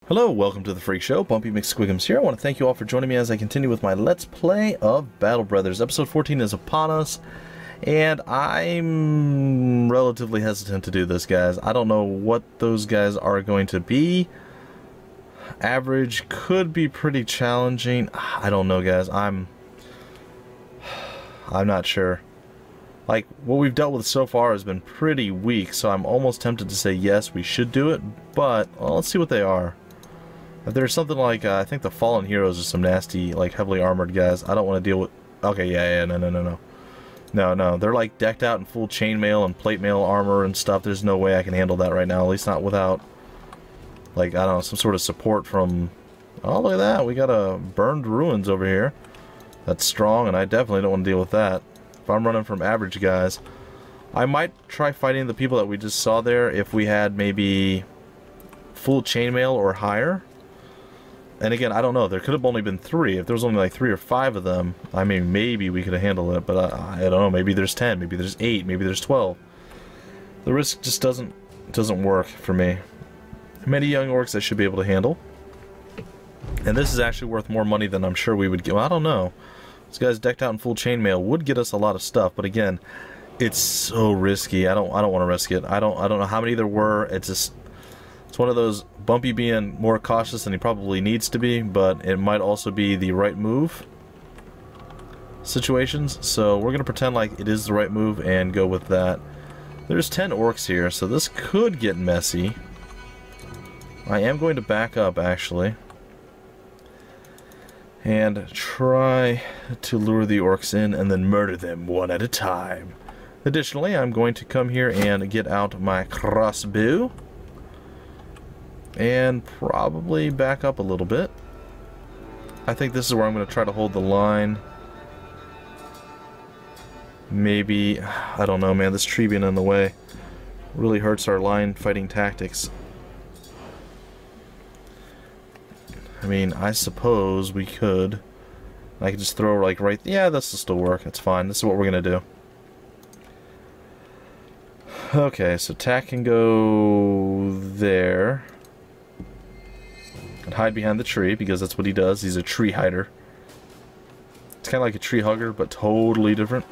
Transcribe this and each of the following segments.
Hello, welcome to the Freak Show. Bumpy McSquigums here. I want to thank you all for joining me as I continue with my Let's Play of Battle Brothers. Episode 14 is upon us, and I'm relatively hesitant to do this, guys. I don't know what those guys are going to be. Average could be pretty challenging. I don't know, guys. I'm not sure. Like, what we've dealt with so far has been pretty weak, so I'm almost tempted to say yes, we should do it, but well, let's see what they are. If there's something like, I think the Fallen Heroes are some nasty, like, heavily armored guys. I don't want to deal with... Okay, yeah, no. No, they're, like, decked out in full chainmail and plate mail armor and stuff. There's no way I can handle that right now, at least not without, like, I don't know, some sort of support from... Oh, look at that, we got a burned ruins over here. That's strong, and I definitely don't want to deal with that. If I'm running from average guys, I might try fighting the people that we just saw there if we had maybe full chainmail or higher. And again, I don't know. There could have only been 3. If there was only like 3 or 5 of them, I mean, maybe we could have handled it. But I don't know. Maybe there's 10. Maybe there's 8. Maybe there's 12. The risk just doesn't work for me. Many young orcs I should be able to handle. And this is actually worth more money than I'm sure we would get. Well, I don't know. This guy's decked out in full chainmail would get us a lot of stuff. But again, it's so risky. I don't want to risk it. I don't know how many there were. It's one of those, Bumpy being more cautious than he probably needs to be, but it might also be the right move situations. So we're going to pretend like it is the right move and go with that. There's 10 orcs here, so this could get messy. I am going to back up, actually, and try to lure the orcs in and then murder them one at a time. Additionally, I'm going to come here and get out my crossbow. And probably back up a little bit. I think this is where I'm going to try to hold the line. Maybe, I don't know, man, this tree being in the way really hurts our line fighting tactics. I mean, I suppose we could. I could just throw like right, yeah, this will still work, it's fine, this is what we're going to do. Okay, so tack can go there. And hide behind the tree, because that's what he does. He's a tree hider. It's kind of like a tree hugger, but totally different.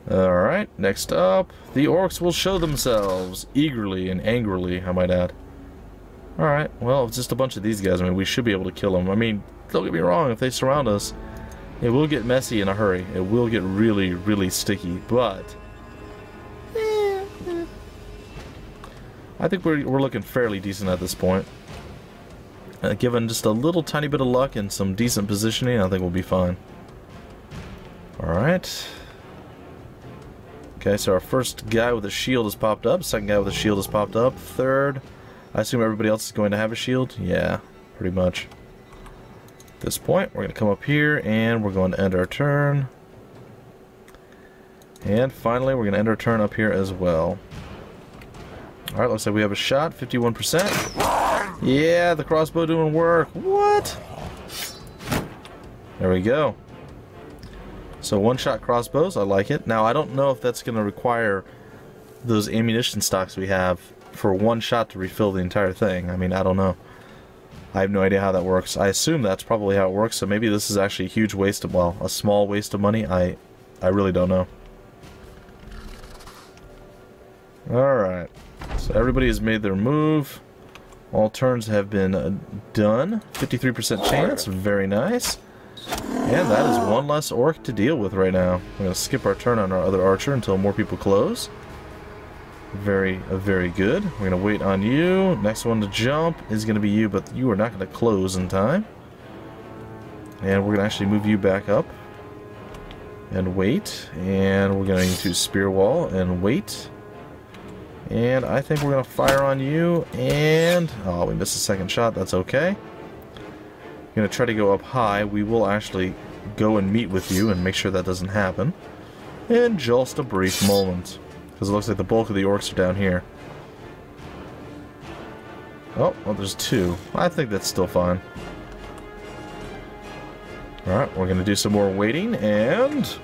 Alright, next up, the orcs will show themselves. Eagerly and angrily, I might add. Alright, well, it's just a bunch of these guys. I mean, we should be able to kill them. I mean, don't get me wrong, if they surround us, it will get messy in a hurry. It will get really, really sticky, but... I think we're looking fairly decent at this point. Given just a little tiny bit of luck and some decent positioning, I think we'll be fine. Alright. Okay, so our first guy with a shield has popped up. Second guy with a shield has popped up. Third. I assume everybody else is going to have a shield? Yeah, pretty much. At this point, we're going to come up here and we're going to end our turn. And finally, we're going to end our turn up here as well. Alright, looks like we have a shot. 51%. Yeah, the crossbow doing work. What? There we go. So one-shot crossbows, I like it. Now, I don't know if that's going to require those ammunition stocks we have for one shot to refill the entire thing. I mean, I don't know. I have no idea how that works. I assume that's probably how it works, so maybe this is actually a huge waste of, well, a small waste of money. I really don't know. Alright. So everybody has made their move. All turns have been done. 53% chance, very nice. And that is one less orc to deal with right now. We're going to skip our turn on our other archer until more people close. Very good. We're going to wait on you. Next one to jump is going to be you, but you are not going to close in time. And we're going to actually move you back up. And wait. And we're going to spear wall and wait. And I think we're going to fire on you, and... oh, we missed a second shot, that's okay. We're going to try to go up high. We will actually go and meet with you and make sure that doesn't happen. In just a brief moment. Because it looks like the bulk of the orcs are down here. Oh, well, there's 2. I think that's still fine. Alright, we're going to do some more waiting, and...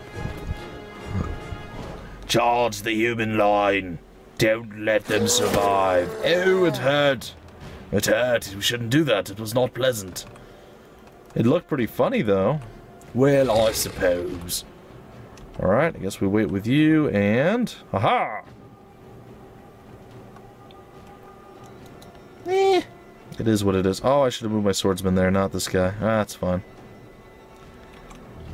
charge the human line! Don't let them survive. Oh, it hurt. It hurt. We shouldn't do that. It was not pleasant. It looked pretty funny, though. Well, I suppose. Alright, I guess we wait with you, and... Aha! It is what it is. Oh, I should have moved my swordsman there, not this guy. Ah, that's fine.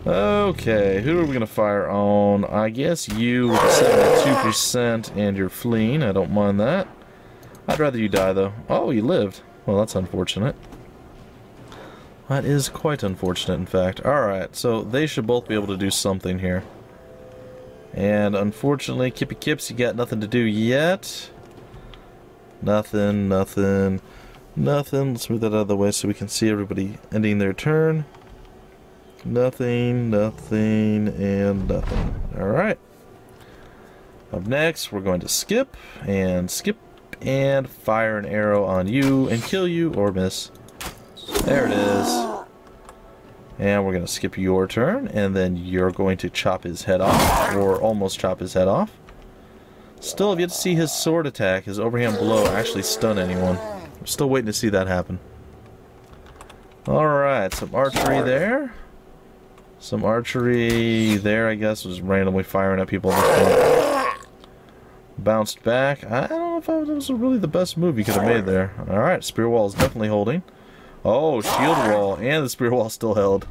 Okay, who are we going to fire on? I guess you with the 72% and you're fleeing. I don't mind that. I'd rather you die, though. Oh, you lived. Well, that's unfortunate. That is quite unfortunate, in fact. Alright, so they should both be able to do something here. And unfortunately, Kippy Kips, you got nothing to do yet. Nothing, nothing, nothing. Let's move that out of the way so we can see everybody ending their turn. Nothing, nothing, and nothing. Alright. Up next, we're going to skip, and fire an arrow on you, and kill you, or miss. There it is. And we're going to skip your turn, and then you're going to chop his head off, or almost chop his head off. Still have yet to see his sword attack, his overhand blow, actually stun anyone. I'm still waiting to see that happen. Alright, some archery there. Some archery there, I guess, was randomly firing at people at this point. Bounced back. I don't know if that was really the best move you could have made there. Alright, spear wall is definitely holding. Oh, shield wall, and the spear wall still held.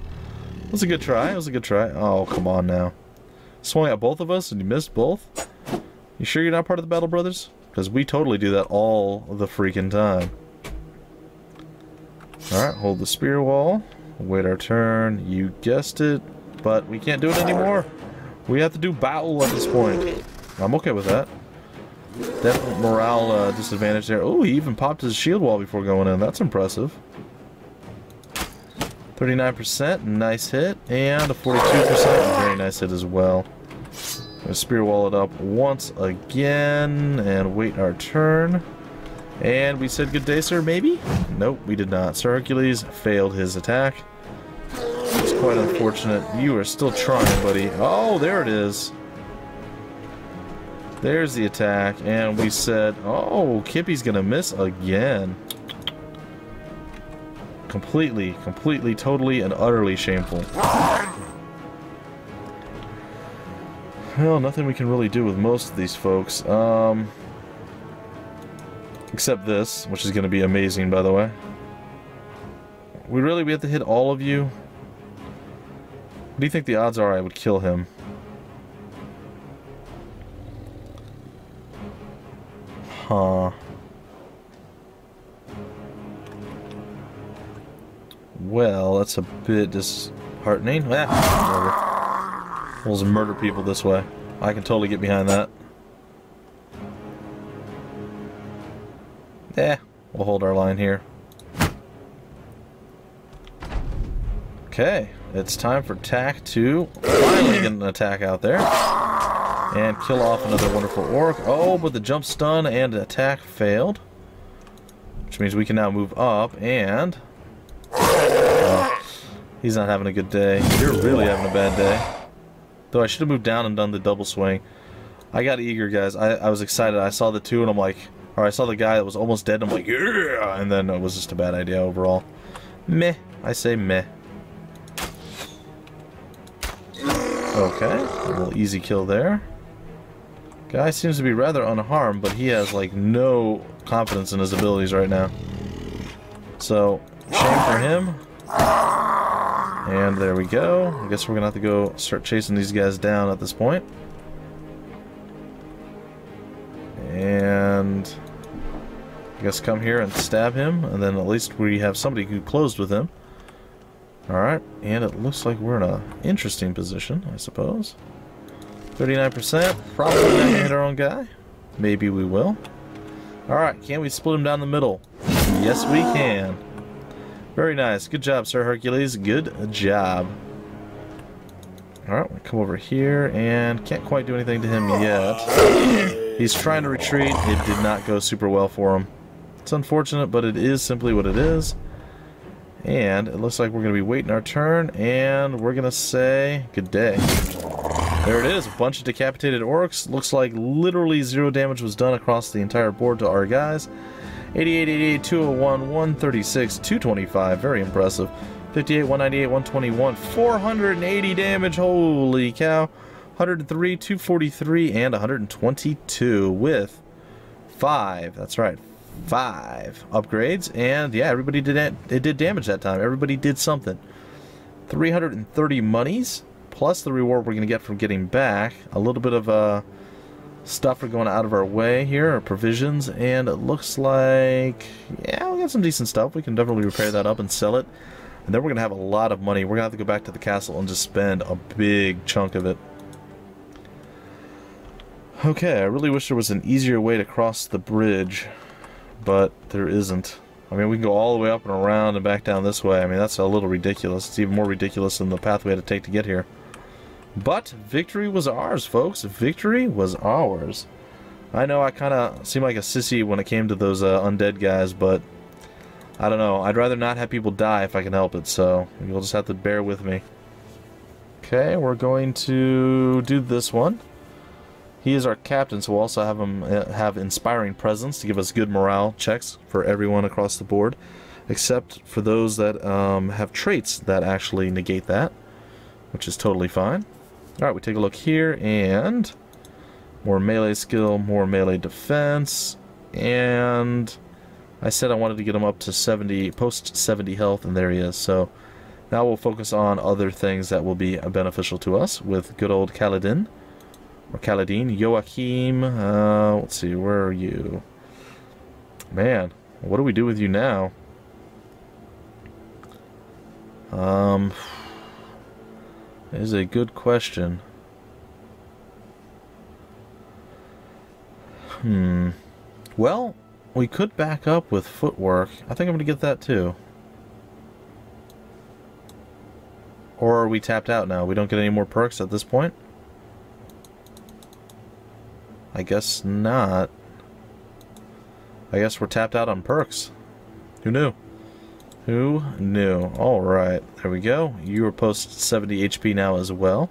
It was a good try, it was a good try. Oh, come on now. Swung at both of us and you missed both? You sure you're not part of the battle, brothers? Because we totally do that all the freaking time. Alright, hold the spear wall. Wait our turn. You guessed it. But we can't do it anymore. We have to do battle at this point. I'm okay with that. Definite morale disadvantage there. Oh, he even popped his shield wall before going in. That's impressive. 39%, nice hit. And a 42%, very nice hit as well. Gonna spear wall it up once again and wait our turn. And we said good day, sir, maybe? Nope, we did not. Sir Hercules failed his attack. It's quite unfortunate. You are still trying, buddy. Oh, there it is. There's the attack, and we said, oh, Kippy's gonna miss again. Completely, totally, and utterly shameful. Well, nothing we can really do with most of these folks. Except this, which is going to be amazing, by the way. We have to hit all of you? What do you think the odds are I would kill him? Huh. Well, that's a bit disheartening. We'll just murder people this way. I can totally get behind that. We'll hold our line here. Okay, it's time for Tack to finally get an attack out there. And kill off another wonderful orc. Oh, but the jump stun and attack failed. Which means we can now move up and... he's not having a good day. You're really having a bad day. Though I should have moved down and done the double swing. I got eager, guys. I was excited. I saw the two and I'm like... Or I saw the guy that was almost dead and I'm like, yeah! And then it was just a bad idea overall. Meh. I say meh. Okay. A little easy kill there. Guy seems to be rather unharmed, but he has, like, no confidence in his abilities right now. So, shame for him. And there we go. I guess we're gonna have to go start chasing these guys down at this point. And I guess come here and stab him, and then at least we have somebody who closed with him. Alright, and it looks like we're in an interesting position, I suppose. 39%, probably not gonna hit our own guy. Maybe we will. Alright, can we split him down the middle? Yes, we can. Very nice. Good job, Sir Hercules. Good job. Alright, we'll come over here, and can't quite do anything to him yet. He's trying to retreat. It did not go super well for him. It's unfortunate, but it is simply what it is. And it looks like we're going to be waiting our turn, and we're going to say good day. There it is, a bunch of decapitated orcs. Looks like literally 0 damage was done across the entire board to our guys. 88, 88, 201, 136, 225. Very impressive. 58, 198, 121, 480 damage. Holy cow. 103, 243, and 122 with 5. That's right. 5 upgrades. And yeah, everybody did damage that time. Everybody did something. 330 monies. Plus the reward we're going to get from getting back. A little bit of stuff for going out of our way here. Our provisions. And it looks like... yeah, we got some decent stuff. We can definitely repair that up and sell it. And then we're going to have a lot of money. We're going to have to go back to the castle and just spend a big chunk of it. Okay, I really wish there was an easier way to cross the bridge. But there isn't. I mean, we can go all the way up and around and back down this way. I mean, that's a little ridiculous. It's even more ridiculous than the path we had to take to get here. But victory was ours, folks. Victory was ours. I know I kind of seemed like a sissy when it came to those undead guys, but I don't know. I'd rather not have people die if I can help it, so you'll just have to bear with me. Okay, we're going to do this one. He is our captain, so we'll also have him have inspiring presence to give us good morale checks for everyone across the board, except for those that have traits that actually negate that, which is totally fine. Alright, we take a look here, and more melee skill, more melee defense, and I said I wanted to get him up to 70, post 70 health, and there he is. So now we'll focus on other things that will be beneficial to us with good old Kaladin. Or Kaladin. Joachim. Let's see, where are you? Man, what do we do with you now? Is a good question. Well, we could back up with footwork. I think I'm going to get that too. Or are we tapped out now? We don't get any more perks at this point? I guess not. I guess we're tapped out on perks. Who knew? Who knew? Alright, there we go. You are post 70 HP now as well.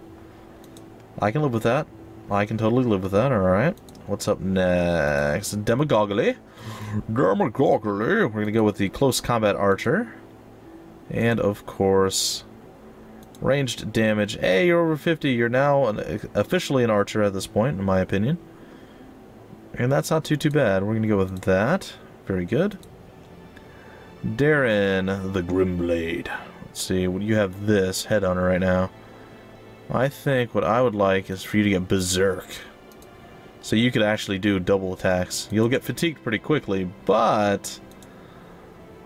I can live with that. I can totally live with that, alright. What's up next? Demagoguery. Demagoguery. We're going to go with the close combat archer. And, of course, ranged damage. Hey, you're over 50. You're now officially an archer at this point, in my opinion. And that's not too bad. We're going to go with that. Very good. Darren, the Grimblade. Let's see, you have this head on her right now. I think what I would like is for you to get Berserk. So you could actually do double attacks. You'll get fatigued pretty quickly, but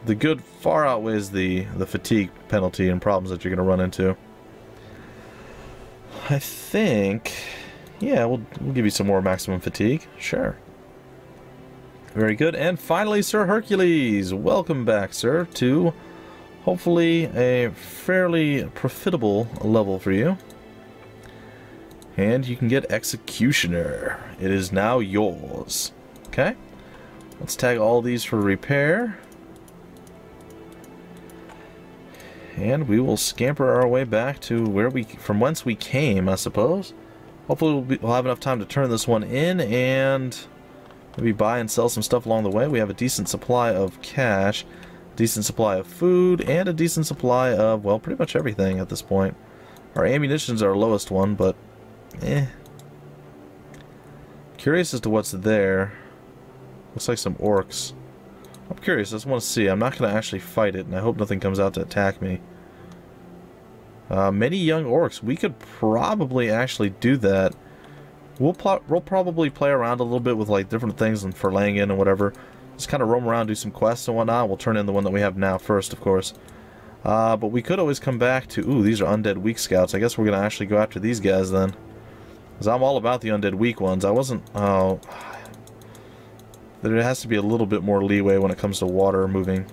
the good far outweighs the fatigue penalty and problems that you're going to run into. I think... yeah, we'll give you some more maximum fatigue. Sure. Very good. And finally, Sir Hercules. Welcome back, sir, to hopefully a fairly profitable level for you. And you can get Executioner. It is now yours. Okay. Let's tag all these for repair. And we will scamper our way back to from whence we came, I suppose. Hopefully we'll have enough time to turn this one in and maybe buy and sell some stuff along the way. We have a decent supply of cash, a decent supply of food, and a decent supply of, well, pretty much everything at this point. Our ammunition's our lowest one, but curious as to what's there. Looks like some orcs. I'm curious, I just want to see. I'm not going to actually fight it, and I hope nothing comes out to attack me. Many young orcs. We could probably actually do that. We'll probably play around a little bit with like different things and for laying in and whatever. Just kind of roam around, do some quests and whatnot. We'll turn in the one that we have now first, of course. But we could always come back to... ooh, these are undead weak scouts. I guess we're going to actually go after these guys then. Because I'm all about the undead weak ones. I wasn't... oh... there has to be a little bit more leeway when it comes to water moving.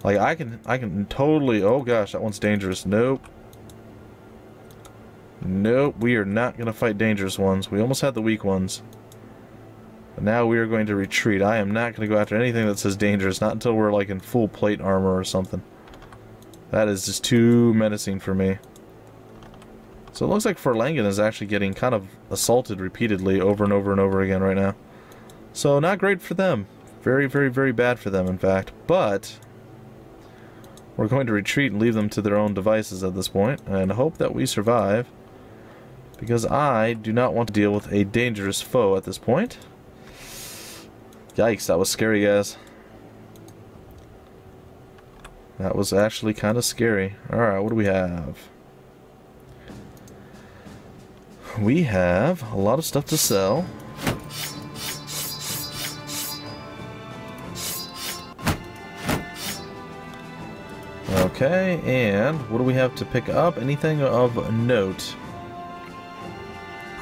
Like, I can totally... oh gosh, that one's dangerous. Nope. Nope, we are not going to fight dangerous ones. We almost had the weak ones. But now we are going to retreat. I am not going to go after anything that says dangerous, not until we're like in full plate armor or something. That is just too menacing for me. So it looks like Ferlangen is actually getting kind of assaulted repeatedly over and over and over again right now. So not great for them. Very, very, very bad for them, in fact. But we're going to retreat and leave them to their own devices at this point, and hope that we survive, because I do not want to deal with a dangerous foe at this point. Yikes, that was scary, guys. That was actually kind of scary. Alright, what do we have? We have a lot of stuff to sell. Okay, and what do we have to pick up? Anything of note?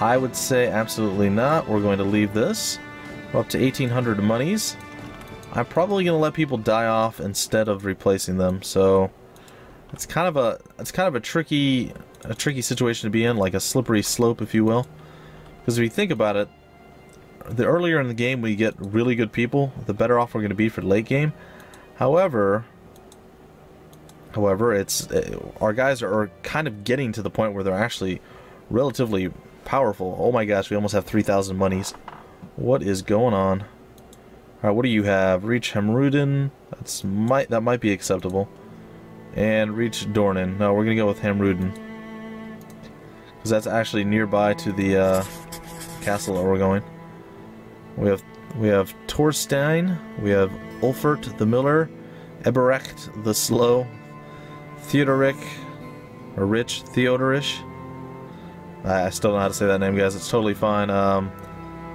I would say absolutely not. We're going to leave this. We're up to 1,800 monies. I'm probably going to let people die off instead of replacing them. So it's kind of a tricky situation to be in, like a slippery slope, if you will. Because if you think about it, the earlier in the game we get really good people, the better off we're going to be for late game. However, it's our guys are kind of getting to the point where they're actually relatively powerful. Oh my gosh, we almost have 3,000 monies. What is going on? Alright, what do you have? Reach Hamruden. That might be acceptable. And reach Dornan. No, we're gonna go with Hamruden, because that's actually nearby to the castle that we're going. We have Torstein, we have Ulfert the Miller, Eberecht the Slow, Theodoric, or Rich Theodorish. I still don't know how to say that name, guys. It's totally fine.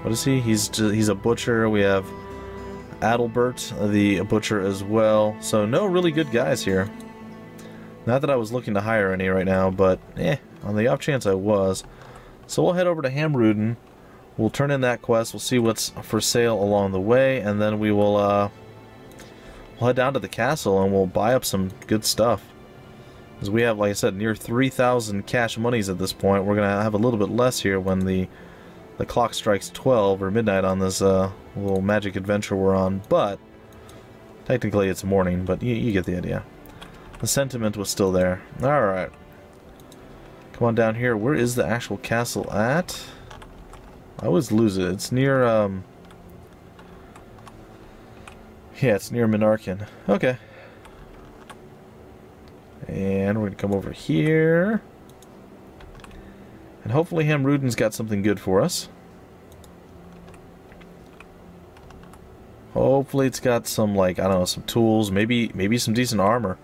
What is he? He's a butcher. We have Adalbert, the butcher, as well. So no really good guys here. Not that I was looking to hire any right now, but on the off chance I was. So we'll head over to Hamruden. We'll turn in that quest. We'll see what's for sale along the way, and then we will we'll head down to the castle and we'll buy up some good stuff. Because we have, like I said, near 3,000 cash monies at this point. We're gonna have a little bit less here when the clock strikes 12 or midnight on this little magic adventure we're on. But technically it's morning, but you get the idea. The sentiment was still there. Alright. Come on down here. Where is the actual castle at? I always lose it. It's near, yeah, it's near Menarchen. Okay. And we're going to come over here. And hopefully Hamruden's got something good for us. Hopefully it's got some, like, I don't know, some tools, maybe some decent armor.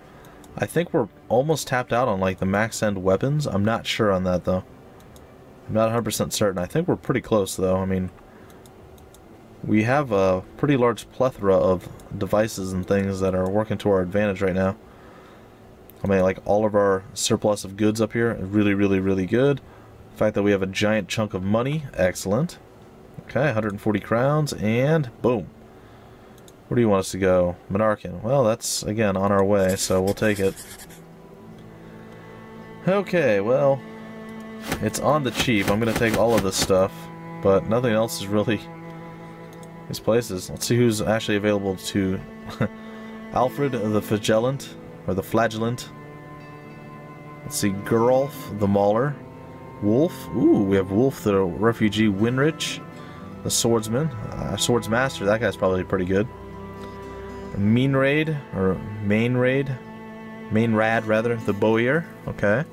I think we're almost tapped out on, like, the max end weapons. I'm not sure on that, though. I'm not 100% certain. I think we're pretty close, though. I mean, we have a pretty large plethora of devices and things that are working to our advantage right now. I mean, like, all of our surplus of goods up here is really, really, really good. The fact that we have a giant chunk of money, excellent. Okay, 140 crowns, and boom. Where do you want us to go? Menarchen. Well, that's, again, on our way, so we'll take it. Okay, well, it's on the cheap. I'm going to take all of this stuff, but nothing else is really these places. Let's see who's actually available to Alfred the Flagellant, or the Flagellant. Let's see, Gerulf the Mauler. Wolf. Ooh, we have Wolf the Refugee. Winrich the Swordsman. Swordsmaster, that guy's probably pretty good. Mainrad, or Mainrad, rather, the Bowyer. Okay.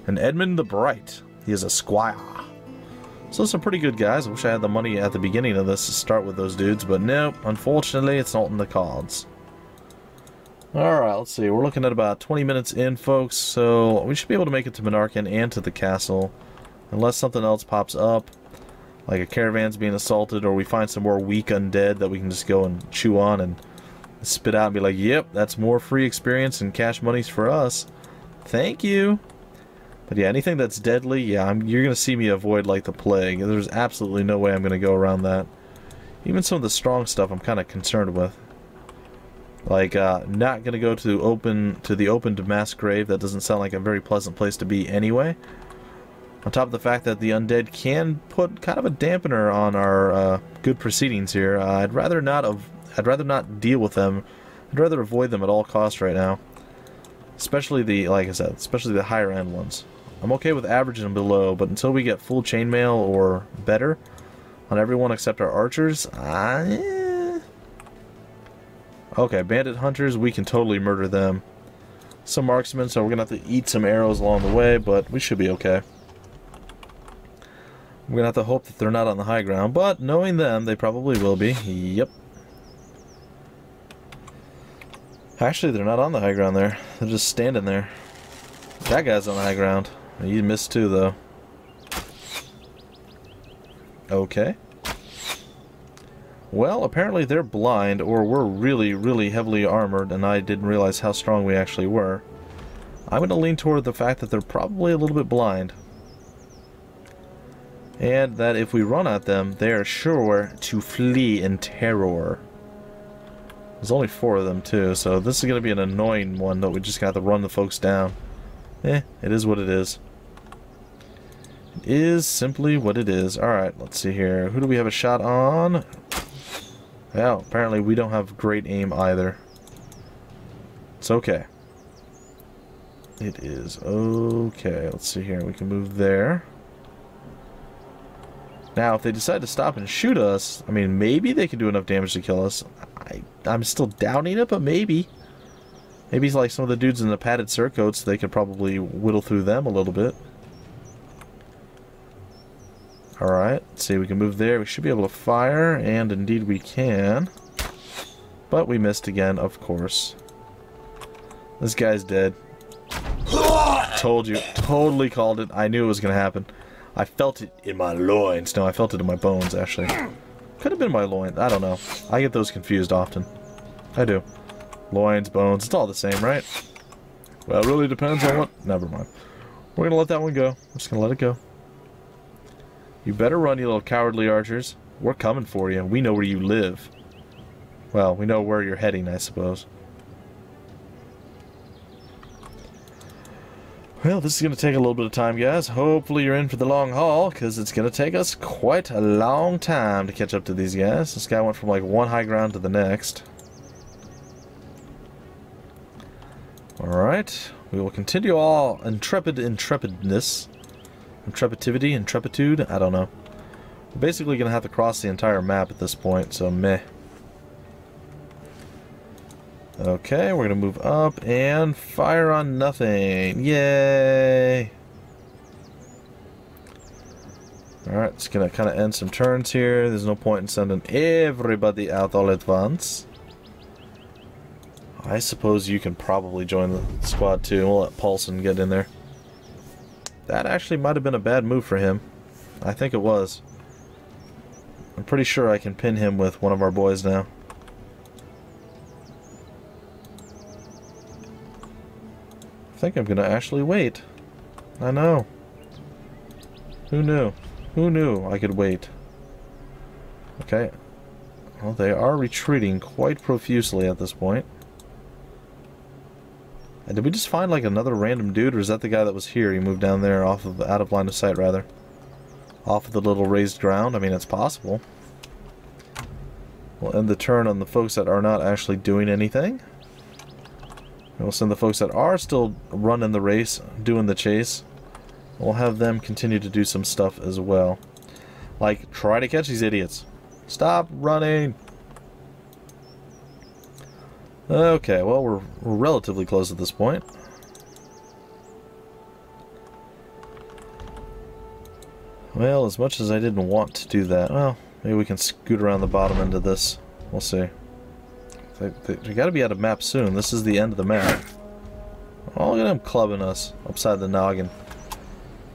And Edmund the Bright. He is a squire. So some pretty good guys. I wish I had the money at the beginning of this to start with those dudes, but nope, unfortunately it's not in the cards. Alright, let's see. We're looking at about 20 minutes in, folks, so we should be able to make it to Menarchen and to the castle. Unless something else pops up, like a caravan's being assaulted, or we find some more weak undead that we can just go and chew on and spit out and be like, yep, that's more free experience and cash monies for us. Thank you. But yeah, anything that's deadly, yeah, you're going to see me avoid like the plague. There's absolutely no way I'm going to go around that. Even some of the strong stuff I'm kind of concerned with. Like, not going to go to the opened mass grave. That doesn't sound like a very pleasant place to be anyway. On top of the fact that the undead can put kind of a dampener on our good proceedings here. I'd rather not deal with them. I'd rather avoid them at all costs right now. Especially the, like I said, especially the higher end ones. I'm okay with average and below, but until we get full chainmail or better, On everyone except our archers? Okay, bandit hunters, we can totally murder them. Some marksmen, so we're going to have to eat some arrows along the way, but we should be okay. We're going to have to hope that they're not on the high ground, but knowing them, they probably will be. Yep. Actually, they're not on the high ground there. They're just standing there. That guy's on the high ground. He missed too, though. Okay. Well, apparently they're blind, or we're really, really heavily armored, and I didn't realize how strong we actually were. I'm going to lean toward the fact that they're probably a little bit blind. And that if we run at them, they are sure to flee in terror. There's only 4 of them, too, so this is going to be an annoying one that we just got to run the folks down. It is what it is. It is simply what it is. Alright, let's see here. Who do we have a shot on? Well, apparently we don't have great aim either. It's okay. It is okay. Let's see here. We can move there. Now, if they decide to stop and shoot us, I mean, maybe they can do enough damage to kill us. I'm still doubting it, but maybe. Maybe like some of the dudes in the padded surcoats, they could probably whittle through them a little bit. Alright, let's see, we can move there. We should be able to fire, and indeed we can. But we missed again, of course. This guy's dead. Told you. Totally called it. I knew it was going to happen. I felt it in my loins. No, I felt it in my bones, actually. Could have been my loins. I don't know. I get those confused often. I do. Loins, bones, it's all the same, right? Well, it really depends on what... Never mind. We're going to let that one go. We're just going to let it go. You better run, you little cowardly archers. We're coming for you. We know where you live. Well, we know where you're heading, I suppose. Well, this is going to take a little bit of time, guys. Hopefully you're in for the long haul, because it's going to take us quite a long time to catch up to these guys. This guy went from like one high ground to the next. Alright. We will continue all intrepidness. Intrepiditude? I don't know. We're basically going to have to cross the entire map at this point, so meh. Okay, we're going to move up and fire on nothing. Yay! Alright, it's going to kind of end some turns here. There's no point in sending everybody out all at once. I suppose you can probably join the squad too. We'll let Paulson get in there. That actually might have been a bad move for him. I think it was. I'm pretty sure I can pin him with one of our boys now. I think I'm going to actually wait. I know. Who knew? Who knew I could wait? Okay. Well, they are retreating quite profusely at this point. And did we just find like another random dude, or is that the guy that was here? He moved down there out of line of sight, rather. Off of the little raised ground? I mean, it's possible. We'll end the turn on the folks that are not actually doing anything. And we'll send the folks that are still running the race, doing the chase. We'll have them continue to do some stuff as well. Like, try to catch these idiots. Stop running! Okay, well, we're relatively close at this point. Well, as much as I didn't want to do that, well, maybe we can scoot around the bottom end of this. We'll see. They gotta be out of map soon. This is the end of the map. Oh, look at him clubbing us upside the noggin.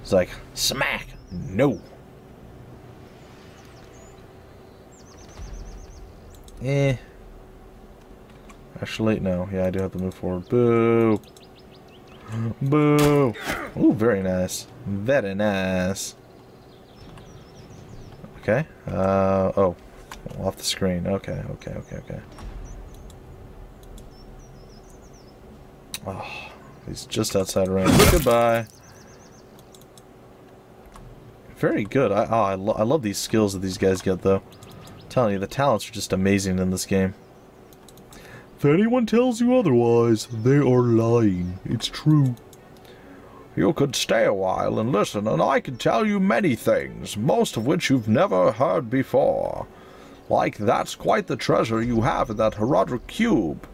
It's like, smack! No! Actually, no. Yeah, I do have to move forward. Boo! Boo! Ooh, very nice. Very nice. Okay. Oh. Off the screen. Okay. Oh, he's just outside range. Goodbye. Very good. I love these skills that these guys get, though. I'm telling you, the talents are just amazing in this game. If anyone tells you otherwise, they are lying. It's true. You could stay a while and listen, and I could tell you many things, most of which you've never heard before. Like, that's quite the treasure you have in that Herodric cube.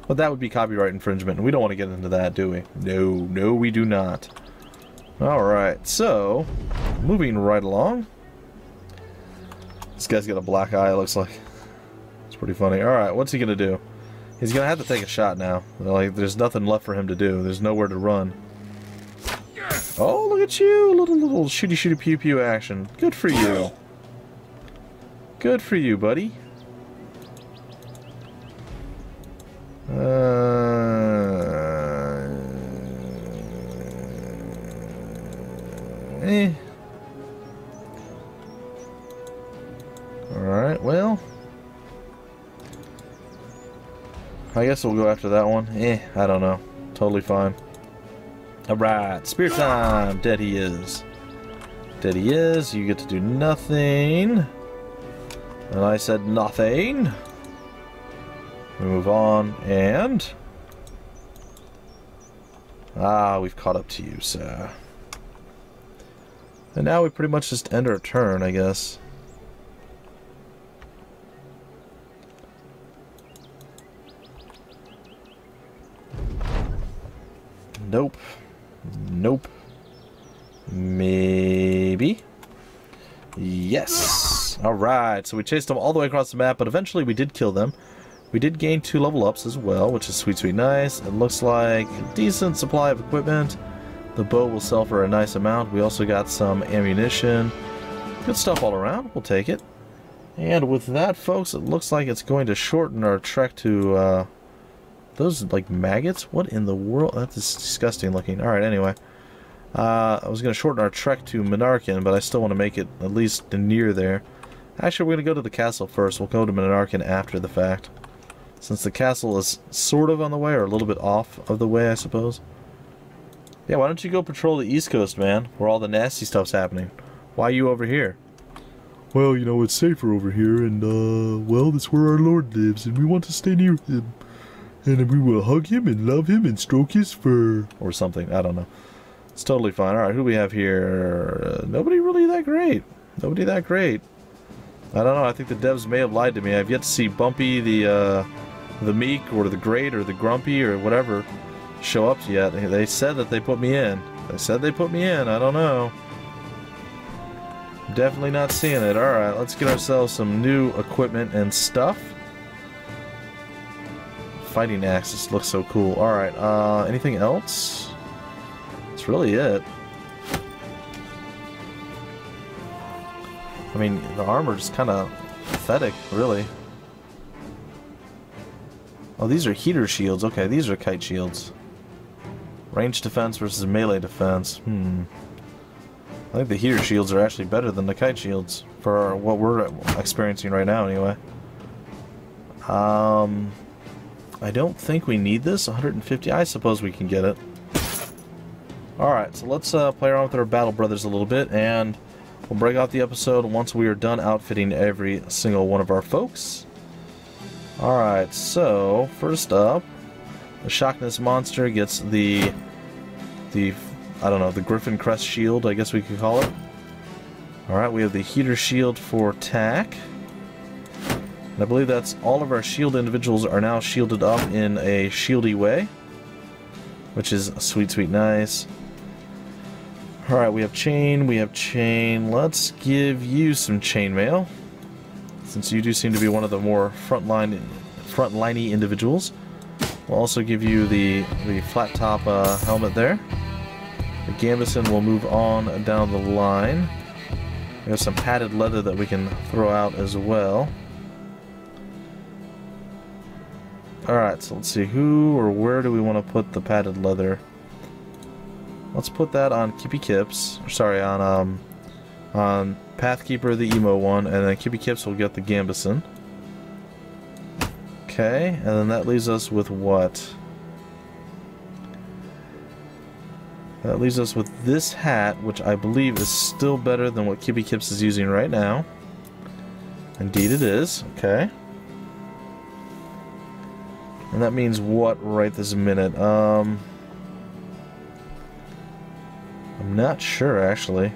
But that would be copyright infringement, and we don't want to get into that, do we? No, we do not. Alright, so, moving right along. This guy's got a black eye, it looks like. It's pretty funny. Alright, what's he gonna do? He's gonna have to take a shot now. Like, there's nothing left for him to do. There's nowhere to run. Oh, look at you! Little shooty pew pew action. Good for you. Good for you, buddy. Alright, well. I guess we'll go after that one. I don't know. Totally fine. Alright, spear time! Dead he is. Dead he is. You get to do nothing. And I said nothing. We move on, and... we've caught up to you, sir. And now we pretty much just end our turn, I guess. Nope. Nope. Maybe. Yes! Alright, so we chased them all the way across the map, but eventually we did kill them. We did gain 2 level ups as well, which is sweet nice. It looks like a decent supply of equipment. The bow will sell for a nice amount. We also got some ammunition. Good stuff all around. We'll take it. And with that, folks, it looks like it's going to shorten our trek to, those, like, maggots? What in the world? That's disgusting looking. Alright, anyway. I was going to shorten our trek to Menarchen, but I still want to make it at least near there. Actually, we're going to go to the castle first. We'll go to Menarchen after the fact. Since the castle is sort of on the way, or a little bit off of the way, I suppose. Yeah, why don't you go patrol the East Coast, man, where all the nasty stuff's happening? Why are you over here? Well, you know, it's safer over here, and, well, that's where our Lord lives, and we want to stay near him. And we will hug him and love him and stroke his fur. Or something, I don't know. It's totally fine. Alright, who do we have here? Nobody really that great. Nobody that great. I don't know, I think the devs may have lied to me. I've yet to see Bumpy, the Meek, or the Great, or the Grumpy, or whatever, show up yet. They said that they put me in. They said they put me in, I don't know. Definitely not seeing it. Alright, let's get ourselves some new equipment and stuff. Fighting axes look so cool. Alright, anything else? That's really it. I mean, the armor is kind of pathetic, really. Oh, these are heater shields. Okay, these are kite shields. Range defense versus melee defense. I think the heater shields are actually better than the kite shields for what we're experiencing right now, anyway. I don't think we need this. 150. I suppose we can get it. Alright, so let's play around with our battle brothers a little bit, and we'll break out the episode once we are done outfitting every single one of our folks. Alright, so first up, the Shockness monster gets the I don't know, the Griffin Crest shield, I guess we could call it. Alright, we have the heater shield for tack. And I believe that's all of our shield individuals are now shielded up in a shieldy way, which is sweet nice. Alright, we have chain, Let's give you some chainmail, since you do seem to be one of the more frontliney individuals. We'll also give you the flat top helmet there. The gambeson will move on down the line. We have some padded leather that we can throw out as well. Alright, so let's see, who or where do we want to put the padded leather? Let's put that on Kippy Kips. Sorry, on Pathkeeper, the emo one, and then Kippy Kips will get the gambeson. Okay, and then that leaves us with what? That leaves us with this hat, which I believe is still better than what Kippy Kips is using right now. Indeed it is. Okay. And that means what right this minute? I'm not sure, actually.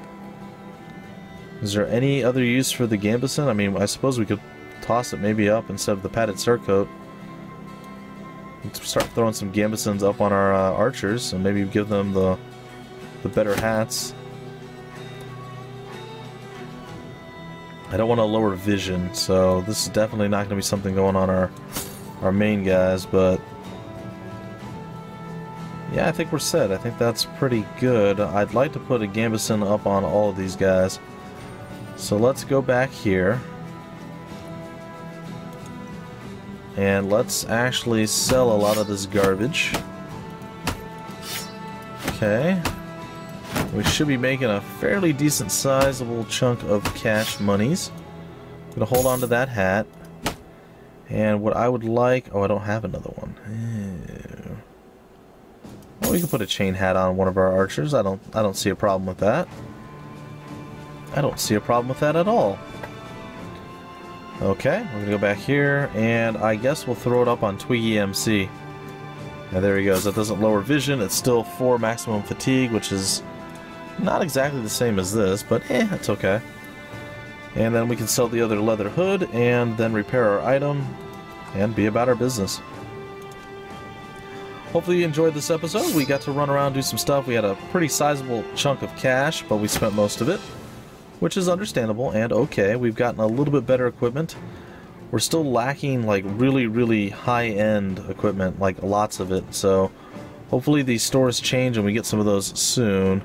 Is there any other use for the gambeson? I mean, I suppose we could toss it maybe up instead of the padded surcoat. Let's start throwing some gambesons up on our archers, and maybe give them the better hats. I don't want to lower vision, so this is definitely not going to be something going on our main guys, but yeah, I think we're set. I think that's pretty good. I'd like to put a gambeson up on all of these guys. So let's go back here. And let's actually sell a lot of this garbage. Okay. We should be making a fairly decent sizable chunk of cash monies. I'm gonna hold on to that hat. And what I would like... Oh, I don't have another one. Ew. Well, we can put a chain hat on one of our archers. I don't see a problem with that. I don't see a problem with that at all. Okay, we're gonna go back here, and I guess we'll throw it up on Twiggy MC. And there he goes. That doesn't lower vision. It's still 4 maximum fatigue, which is not exactly the same as this, but it's okay. And then we can sell the other leather hood, and then repair our item, and be about our business. Hopefully you enjoyed this episode. We got to run around, do some stuff. We had a pretty sizable chunk of cash, but we spent most of it, which is understandable and okay. We've gotten a little bit better equipment. We're still lacking like really high-end equipment, like lots of it, so hopefully these stores change and we get some of those soon.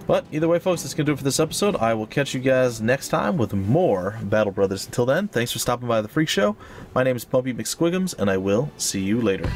But either way, folks, that's going to do it for this episode. I will catch you guys next time with more Battle Brothers. Until then, thanks for stopping by the Freak Show. My name is Bumpy McSquigums, and I will see you later.